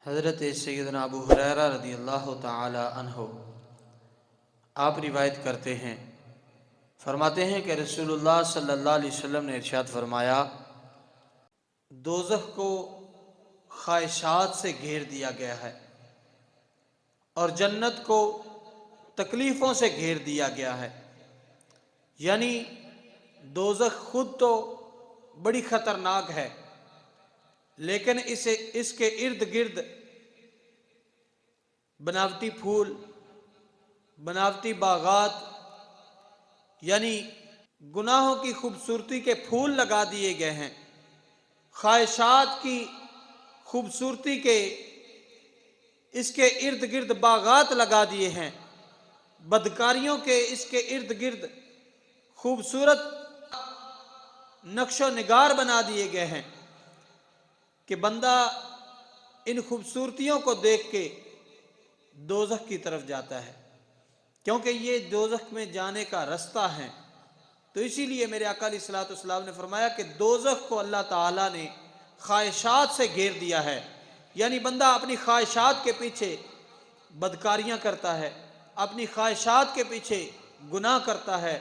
حضرت سیدنا ابو ہریرہ رضی اللہ تعالی عنہ آپ روایت کرتے ہیں، فرماتے ہیں کہ رسول اللہ صلی اللہ علیہ وسلم نے ارشاد فرمایا، دوزخ کو خواہشات سے گھیر دیا گیا ہے اور جنت کو تکلیفوں سے گھیر دیا گیا ہے۔ یعنی دوزخ خود تو بڑی خطرناک ہے، لیکن اس کے ارد گرد بناوٹی پھول، بناوٹی باغات، یعنی گناہوں کی خوبصورتی کے پھول لگا دیے گئے ہیں، خواہشات کی خوبصورتی کے اس کے ارد گرد باغات لگا دیے ہیں، بدکاریوں کے اس کے ارد گرد خوبصورت نقش و نگار بنا دیے گئے ہیں کہ بندہ ان خوبصورتیوں کو دیکھ کے دوزخ کی طرف جاتا ہے، کیونکہ یہ دوزخ میں جانے کا رستہ ہے۔ تو اسی لیے میرے آقا علیہ الصلوۃ والسلام نے فرمایا کہ دوزخ کو اللہ تعالیٰ نے خواہشات سے گھیر دیا ہے، یعنی بندہ اپنی خواہشات کے پیچھے بدکاریاں کرتا ہے، اپنی خواہشات کے پیچھے گناہ کرتا ہے،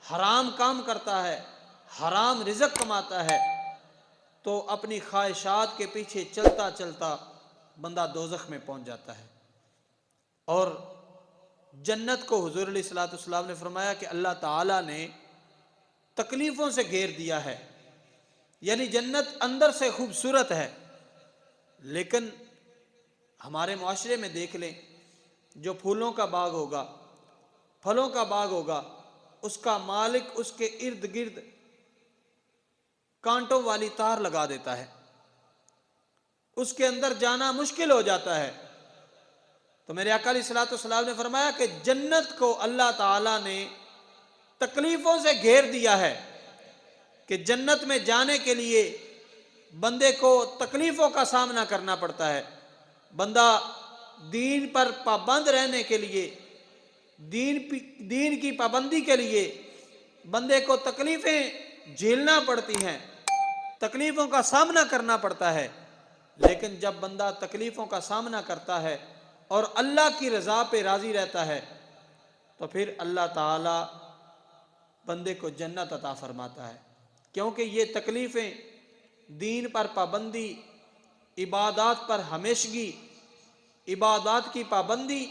حرام کام کرتا ہے، حرام رزق کماتا ہے، تو اپنی خواہشات کے پیچھے چلتا چلتا بندہ دوزخ میں پہنچ جاتا ہے۔ اور جنت کو حضور علیہ الصلوۃ والسلام نے فرمایا کہ اللہ تعالیٰ نے تکلیفوں سے گھیر دیا ہے، یعنی جنت اندر سے خوبصورت ہے، لیکن ہمارے معاشرے میں دیکھ لیں، جو پھولوں کا باغ ہوگا، پھلوں کا باغ ہوگا، اس کا مالک اس کے ارد گرد کانٹوں والی تار لگا دیتا ہے، اس کے اندر جانا مشکل ہو جاتا ہے۔ تو میرے آقا علیہ الصلوۃ والسلام نے فرمایا کہ جنت کو اللہ تعالیٰ نے تکلیفوں سے گھیر دیا ہے کہ جنت میں جانے کے لیے بندے کو تکلیفوں کا سامنا کرنا پڑتا ہے۔ بندہ دین پر پابند رہنے کے لیے، دین کی پابندی کے لیے بندے کو تکلیفیں جھیلنا پڑتی ہیں، تکلیفوں کا سامنا کرنا پڑتا ہے، لیکن جب بندہ تکلیفوں کا سامنا کرتا ہے اور اللہ کی رضا پہ راضی رہتا ہے تو پھر اللہ تعالی بندے کو جنت عطا فرماتا ہے، کیونکہ یہ تکلیفیں، دین پر پابندی، عبادات پر ہمیشگی، عبادات کی پابندی،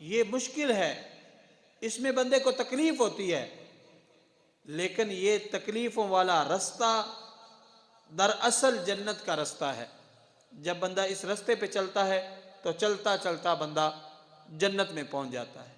یہ مشکل ہے، اس میں بندے کو تکلیف ہوتی ہے، لیکن یہ تکلیفوں والا رستہ دراصل جنت کا رستہ ہے۔ جب بندہ اس رستے پہ چلتا ہے تو چلتا چلتا بندہ جنت میں پہنچ جاتا ہے۔